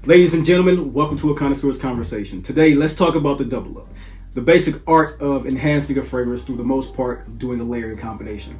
Ladies and gentlemen, welcome to a connoisseur's conversation. Today, let's talk about the double up, the basic art of enhancing a fragrance through the most part doing a layering combination.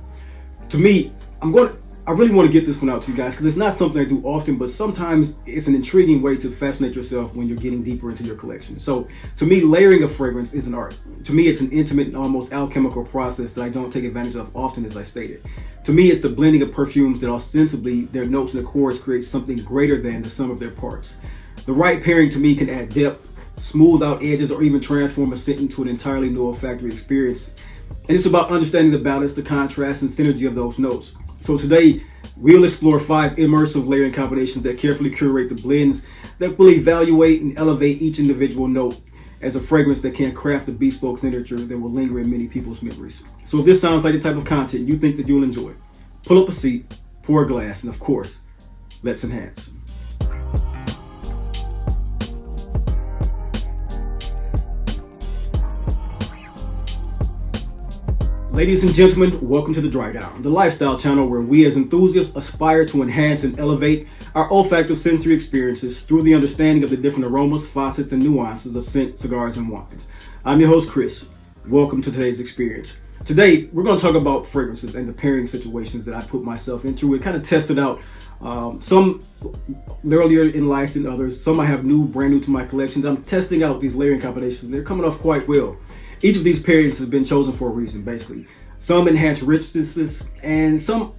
To me, I really want to get this one out to you guys because it's not something I do often, but sometimes it's an intriguing way to fascinate yourself when you're getting deeper into your collection. So to me, layering a fragrance is an art. To me, it's an intimate and almost alchemical process that I don't take advantage of often, as I stated. To me, it's the blending of perfumes that ostensibly their notes and accords create something greater than the sum of their parts. The right pairing to me can add depth, smooth out edges, or even transform a scent into an entirely new olfactory experience. And it's about understanding the balance, the contrast, and synergy of those notes. So today, we'll explore 5 immersive layering combinations that carefully curate the blends that will evaluate and elevate each individual note as a fragrance that can craft a bespoke signature that will linger in many people's memories. So if this sounds like the type of content you think that you'll enjoy, pull up a seat, pour a glass, and of course, let's enhance. Ladies and gentlemen, welcome to The Dry Down, the lifestyle channel where we as enthusiasts aspire to enhance and elevate our olfactive sensory experiences through the understanding of the different aromas, facets, and nuances of scent, cigars, and wines. I'm your host, Chris. Welcome to today's experience. Today, we're going to talk about fragrances and the pairing situations that I put myself into. We kind of tested out some earlier in life than others. Some I have brand new to my collections. I'm testing out these layering combinations, and they're coming off quite well. Each of these pairings has been chosen for a reason, basically. Some enhance richnesses, and some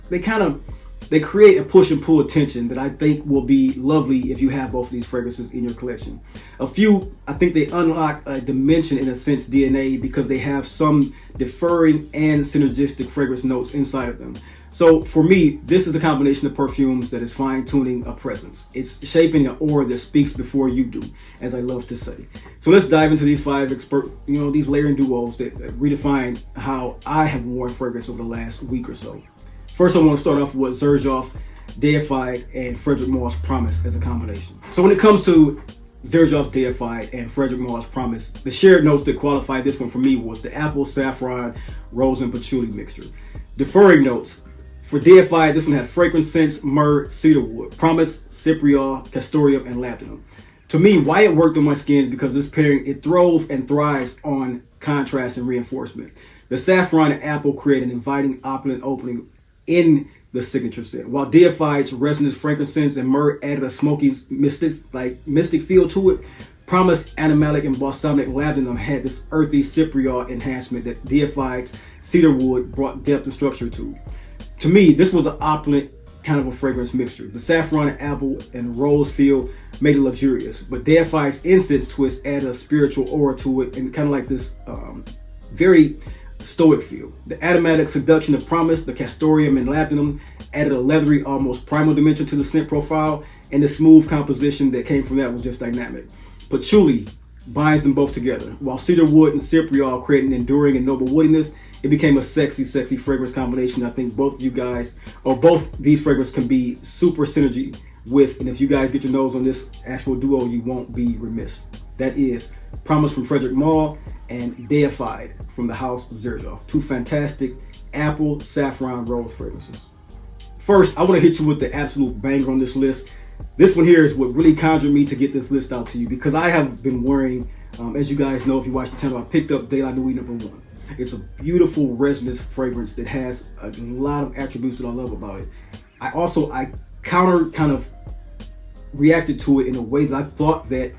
they create a push and pull tension that I think will be lovely if you have both of these fragrances in your collection. A few, I think they unlock a dimension in a sense DNA because they have some differing and synergistic fragrance notes inside of them. So for me, this is a combination of perfumes that is fine-tuning a presence. It's shaping an aura that speaks before you do, as I love to say. So let's dive into these 5 these layering duos that redefine how I have worn fragrance over the last week or so. First, I want to start off with Xerjoff, Deified, and Frederic Promise as a combination. So when it comes to Xerjoff, Deified, and Frederic Promise, the shared notes that qualified this one for me was the apple, saffron, rose, and patchouli mixture. Differing notes. For Deified, this one had fragrance scents, myrrh, cedarwood, promise, cypriol, castoreum, and labdanum. To me, why it worked on my skin is because this pairing, it thrives on contrast and reinforcement. The saffron and apple create an inviting, opulent opening in the signature scent, while Deified's resonant frankincense and myrrh added a smoky, mystic feel to it. Promise, animalic, and balsamic labdanum had this earthy cypriol enhancement that Deified's cedarwood brought depth and structure to. To me, this was an opulent kind of a fragrance mixture. The saffron and apple and rose feel made it luxurious, but Deified's incense twist added a spiritual aura to it and kind of like this very stoic feel. The aromatic seduction of promise, the castoreum and labdanum added a leathery, almost primal dimension to the scent profile, and the smooth composition that came from that was just dynamic. Patchouli binds them both together, while cedarwood and cypriol create an enduring and noble woodiness. It became a sexy fragrance combination. I think both these fragrances can be super synergy with, and if you guys get your nose on this actual duo, you won't be remiss. That is Promise from Frederic Malle and Deified from the house of Xerjoff. 2 fantastic apple, saffron, rose fragrances. First, I want to hit you with the absolute banger on this list. This one here is what really conjured me to get this list out to you because I have been wearing, as you guys know if you watch the channel, I picked up De La Nuit #1. It's a beautiful resonance fragrance that has a lot of attributes that I love about it. I kind of reacted to it in a way that I thought that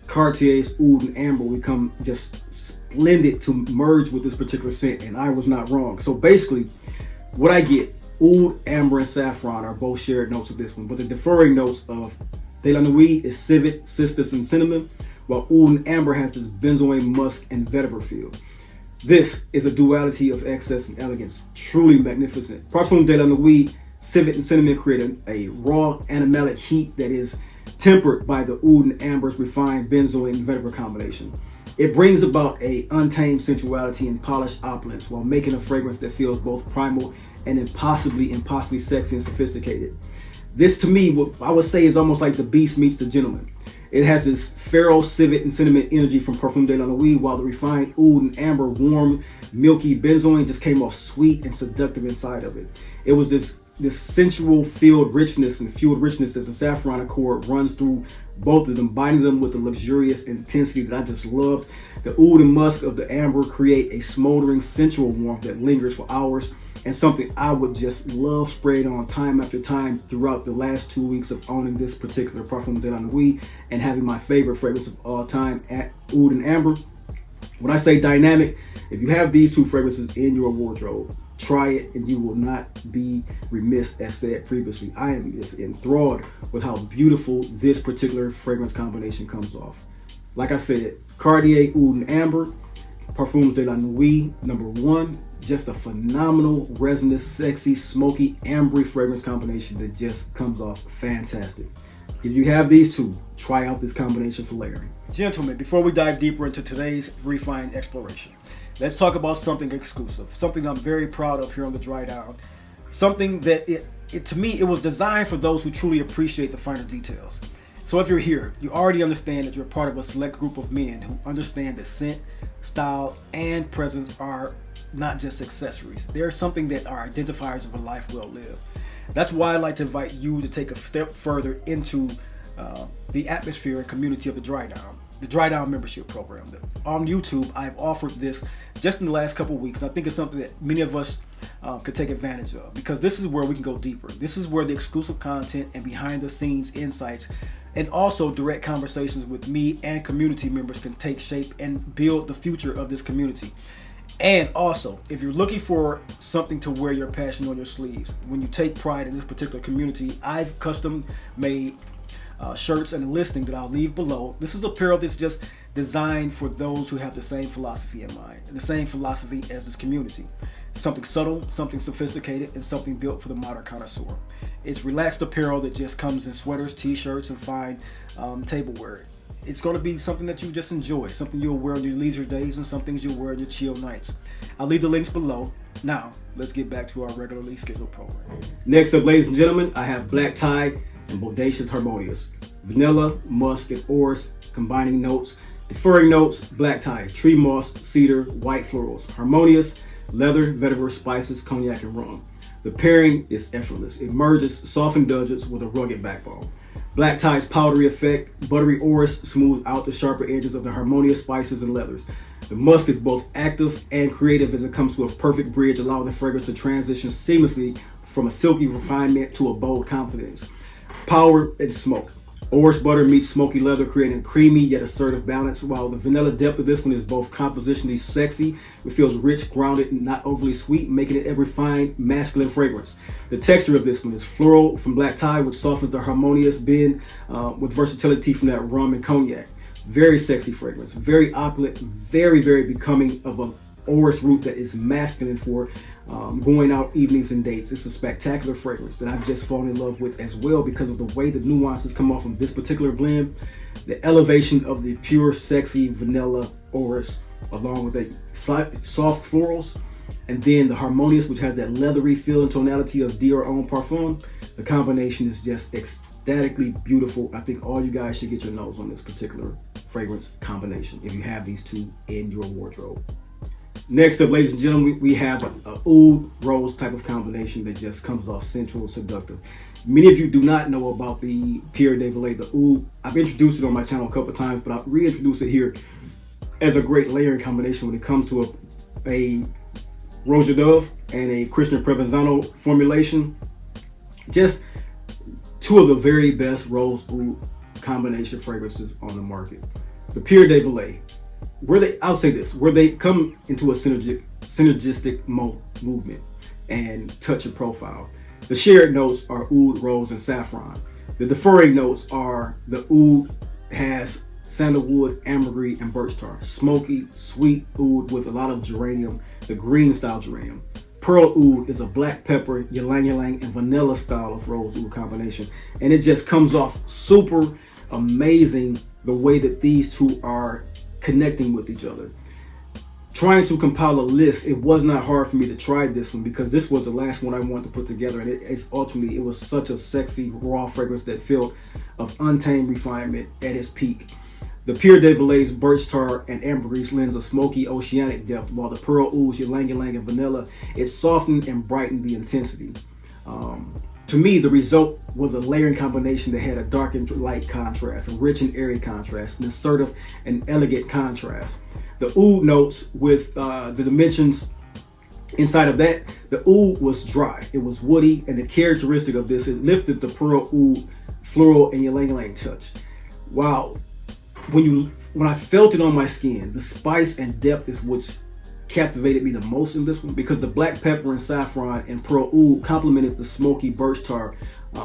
Cartier's Oud Amber would become just splendid to merge with this particular scent, and I was not wrong. So basically, what I get, Oud Amber and saffron are both shared notes of this one, but the differing notes of De La Nuit is civet, cistus, and cinnamon, while Oud Amber has this benzoin, musk, and vetiver feel. This is a duality of excess and elegance, truly magnificent. Parfum de la Nuit, civet and cinnamon create a raw animalic heat that is tempered by the Oud and Amber's refined benzoin and vetiver combination. It brings about a untamed sensuality and polished opulence while making a fragrance that feels both primal and impossibly sexy and sophisticated. This to me, what I would say is almost like the beast meets the gentleman. It has this feral civet and cinnamon energy from Parfum de la Nuit, while the refined Oud and Amber warm, milky benzoin just came off sweet and seductive inside of it. It was this this sensual fueled richness as the saffron accord runs through both of them, binding them with the luxurious intensity that I just loved. The oud and musk of the amber create a smoldering sensual warmth that lingers for hours, and something I would just love sprayed on time after time throughout the last 2 weeks of owning this particular Parfum de la Nuit and having my favorite fragrance of all time at Oud and Amber. When I say dynamic, if you have these two fragrances in your wardrobe, try it and you will not be remiss, as said previously. I am just enthralled with how beautiful this particular fragrance combination comes off. Like I said, Cartier Oud and Amber, Parfums de la Nuit, number 1. Just a phenomenal, resinous, sexy, smoky, ambery fragrance combination that just comes off fantastic. If you have these two, try out this combination for layering. Gentlemen, before we dive deeper into today's refined exploration, let's talk about something exclusive, something I'm very proud of here on the Dry Down. Something that to me, it was designed for those who truly appreciate the finer details. So if you're here, you already understand that you're part of a select group of men who understand that scent, style, and presence are not just accessories. They're something that are identifiers of a life well lived. That's why I'd like to invite you to take a step further into the atmosphere and community of the Dry Down membership program. On YouTube, I've offered this just in the last couple of weeks. I think it's something that many of us could take advantage of, because this is where we can go deeper. This is where the exclusive content and behind the scenes insights and also direct conversations with me and community members can take shape and build the future of this community. And also, if you're looking for something to wear your passion on your sleeves, when you take pride in this particular community, I've custom made shirts and a listing that I'll leave below. This is apparel that's just designed for those who have the same philosophy in mind, and the same philosophy as this community. Something subtle, something sophisticated, and something built for the modern connoisseur. It's relaxed apparel that just comes in sweaters, t-shirts, and fine tableware. It's going to be something that you just enjoy, something you'll wear on your leisure days, and some things you'll wear on your chill nights. I'll leave the links below. Now, let's get back to our regularly scheduled program. Next up, ladies and gentlemen, I have Black Tie and Boadicea's Harmonious. Vanilla, musk, and ors combining notes. Deferring notes, Black Tie, tree moss, cedar, white florals. Harmonious, leather, vetiver, spices, cognac, and rum. The pairing is effortless. It merges soft indulgence with a rugged backbone. Black Tie's powdery effect, buttery ors smooths out the sharper edges of the Harmonious spices and leathers. The musk is both active and creative as it comes to a perfect bridge, allowing the fragrance to transition seamlessly from a silky refinement to a bold confidence. Power and smoke. Ors butter meets smoky leather, creating creamy yet assertive balance, while the vanilla depth of this one is both compositionally sexy. It feels rich, grounded, and not overly sweet, making it a refined, masculine fragrance. The texture of this one is floral from Black Tie, which softens the Harmonious bin with versatility from that rum and cognac. Very sexy fragrance, very opulent, very, very becoming of an Ors root that is masculine for going out evenings and dates. It's a spectacular fragrance that I've just fallen in love with as well because of the way the nuances come off from this particular blend. The elevation of the pure, sexy vanilla Ors, along with the soft florals, and then the Harmonious, which has that leathery feel and tonality of Dior Own Parfum. The combination is just ecstatically beautiful. I think all you guys should get your nose on this particular fragrance combination if you have these two in your wardrobe. Next up, ladies and gentlemen, we have an oud rose type of combination that just comes off sensual, seductive. Many of you do not know about the Pierre de Velay, the oud. I've introduced it on my channel a couple of times, but I'll reintroduce it here as a great layering combination when it comes to a Roja Dove and a Christian Provenzano formulation. Just two of the very best rose oud combination fragrances on the market. The Pierre de Velay, I'll say this, where they come into a synergistic movement and touch a profile. The shared notes are oud, rose, and saffron. The deferring notes are the oud has sandalwood, ambergris, and birch tar. Smoky, sweet oud with a lot of geranium, the green style geranium. Pearl oud is a black pepper, ylang ylang, and vanilla style of rose oud combination. And it just comes off super amazing the way that these two are connecting with each other. Trying to compile a list, it was not hard for me to try this one because this was the last one I wanted to put together, and it was such a sexy raw fragrance that felt of untamed refinement at its peak. The Pierre de Velay's birch tar and ambergris lends a smoky oceanic depth, while the pearl oud's ylang ylang and vanilla, it softened and brightened the intensity. To me, the result was a layering combination that had a dark and light contrast, a rich and airy contrast, an assertive and elegant contrast. The oud notes with the dimensions inside of that, the oud was dry, it was woody, and the characteristic of this, it lifted the pearl oud floral and ylang-ylang touch. Wow, when I felt it on my skin, the spice and depth is what captivated me the most in this one, because the black pepper and saffron and pearl oud complemented the smoky birch tar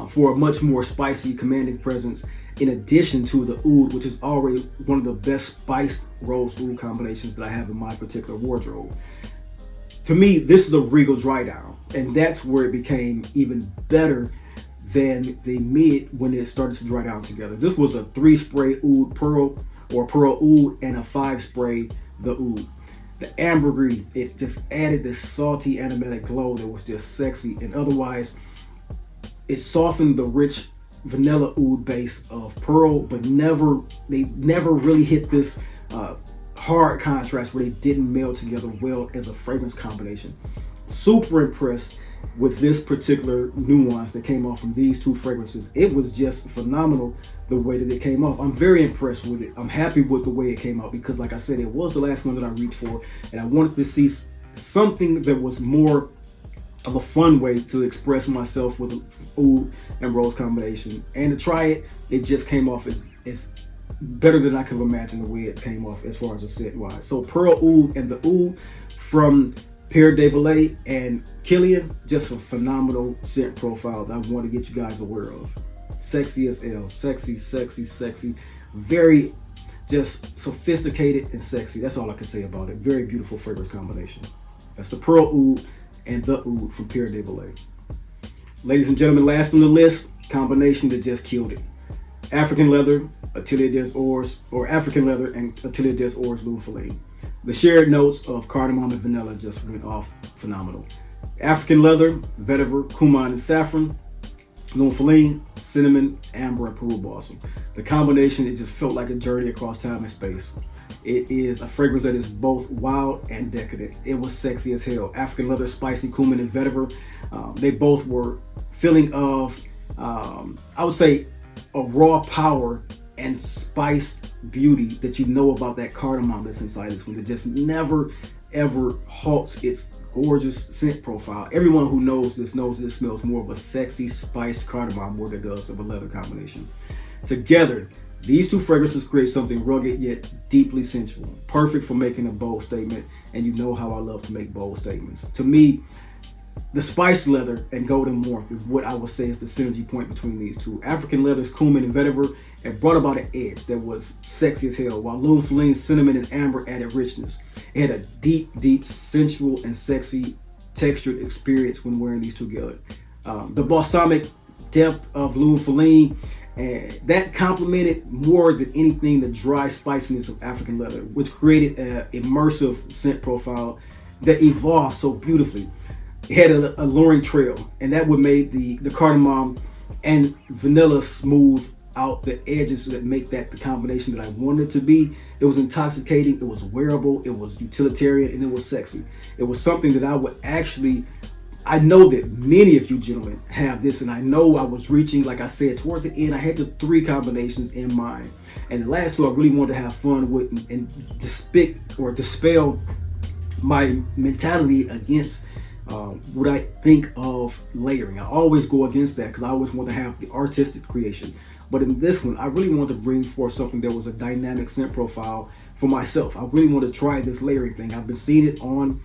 for a much more spicy, commanding presence, in addition to the oud, which is already one of the best spiced rose oud combinations that I have in my particular wardrobe. To me, this is a regal dry down, and that's where it became even better than the mid when it started to dry down together. This was a 3-spray oud pearl or pearl oud and a 5-spray the oud. The ambergris, it just added this salty aromatic glow that was just sexy, and otherwise it softened the rich vanilla oud base of pearl, but they never really hit this hard contrast where they didn't meld together well as a fragrance combination. Super impressed with this particular nuance that came off from these two fragrances. It was just phenomenal the way that it came off. I'm very impressed with it. I'm happy with the way it came out because, like I said, it was the last one that I reached for, and I wanted to see something that was more of a fun way to express myself with oud and rose combination. And to try it, it just came off as better than I could imagine the way it came off as far as the scent wise. So Pearl Oud and the Oud from Pierre de Velay and Kilian, just a phenomenal scent profile that I want to get you guys aware of. Sexy as hell, sexy, sexy, sexy, very just sophisticated and sexy. That's all I can say about it. Very beautiful fragrance combination. That's the Pearl Oud and the Oud from Pierre de Velay. Ladies and gentlemen, last on the list, combination that just killed it. African leather, Atelier des Ors, or African leather and Atelier des Ors Lune Feline. The shared notes of cardamom and vanilla just went off phenomenal. African leather, vetiver, cumin, and saffron. Lune Feline, cinnamon, amber, and Peru balsam. The combination, it just felt like a journey across time and space. It is a fragrance that is both wild and decadent. It was sexy as hell. African leather, spicy, cumin, and vetiver. They both were filling of, I would say, a raw power and spiced beauty that you know about that cardamom that's inside this one. That just never, ever halts its gorgeous scent profile. Everyone who knows this smells more of a sexy, spiced cardamom more than it does of a leather combination. Together, these two fragrances create something rugged yet deeply sensual, perfect for making a bold statement, and you know how I love to make bold statements. To me, the spiced leather and golden warmth is what I would say is the synergy point between these two. African leather's cumin and vetiver, it brought about an edge that was sexy as hell, while Lune Feline's cinnamon and amber added richness. It had a deep, deep, sensual and sexy textured experience when wearing these two together. The balsamic depth of Lune Feline, and that complemented more than anything the dry spiciness of African leather, which created an immersive scent profile that evolved so beautifully. It had an alluring trail, and that would make the cardamom and vanilla smooth out the edges that make that the combination that I wanted it to be. It was intoxicating, it was wearable, it was utilitarian, and it was sexy. It was something that I would actually, I know that many of you gentlemen have this, and I know I was reaching, like I said, towards the end, I had the 3 combinations in mind. And the last 2 I really wanted to have fun with and dispel my mentality against what I think of layering. I always go against that because I always want to have the artistic creation. But in this one, I really wanted to bring forth something that was a dynamic scent profile for myself. I really want to try this layering thing. I've been seeing it on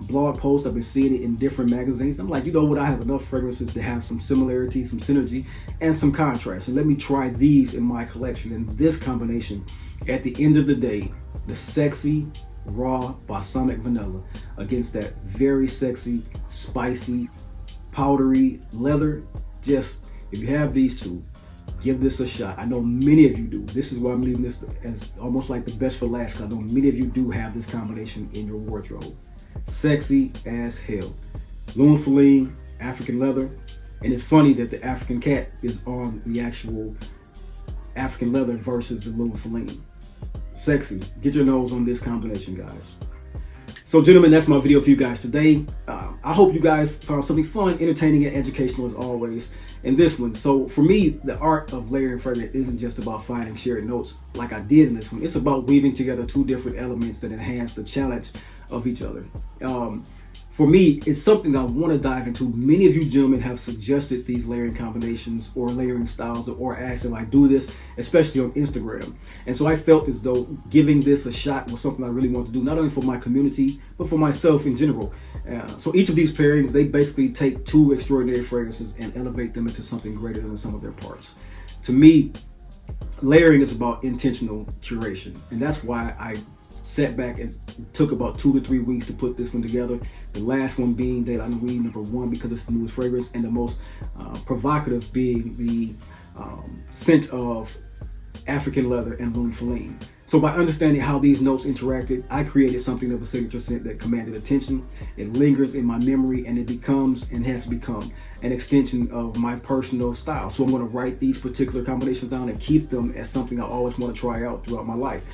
blog posts. I've been seeing it in different magazines. I'm like, you know what? I have enough fragrances to have some similarity, some synergy, and some contrast. And let me try these in my collection. And this combination, at the end of the day, the sexy, raw balsamic vanilla against that very sexy, spicy, powdery leather. Just, if you have these two, give this a shot. I know many of you do. This is why I'm leaving this as almost like the best for last, because I know many of you do have this combination in your wardrobe. Sexy as hell. Lune Feline, African leather. And it's funny that the African cat is on the actual African leather versus the Lune Feline. Sexy. Get your nose on this combination, guys. So gentlemen, that's my video for you guys today. I hope you guys found something fun, entertaining, and educational as always in this one. So for me, the art of layering fragrance isn't just about finding shared notes like I did in this one. It's about weaving together two different elements that enhance the challenge of each other. For me, it's something I want to dive into. Many of you gentlemen have suggested these layering combinations or layering styles or asked if I do this, especially on Instagram. And so I felt as though giving this a shot was something I really want to do, not only for my community, but for myself in general. So each of these pairings, they basically take two extraordinary fragrances and elevate them into something greater than the sum of their parts. To me, layering is about intentional curation. And that's why I sat back and took about 2 to 3 weeks to put this one together. The last one being Deified #1 because it's the newest fragrance, and the most provocative being the scent of African leather and Lune Feline. So by understanding how these notes interacted, I created something of a signature scent that commanded attention. It lingers in my memory, and it becomes and has become an extension of my personal style. So I'm going to write these particular combinations down and keep them as something I always want to try out throughout my life.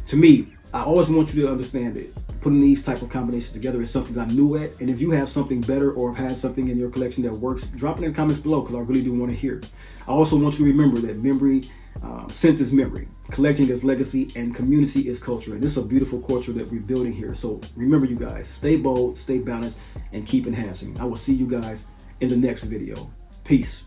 To me, I always want you to understand that putting these type of combinations together is something I'm new at. And if you have something better or have had something in your collection that works, drop it in the comments below because I really do want to hear it. I also want you to remember that memory, scent is memory, collecting is legacy, and community is culture. And this is a beautiful culture that we're building here. So remember, you guys, stay bold, stay balanced, and keep enhancing. I will see you guys in the next video. Peace.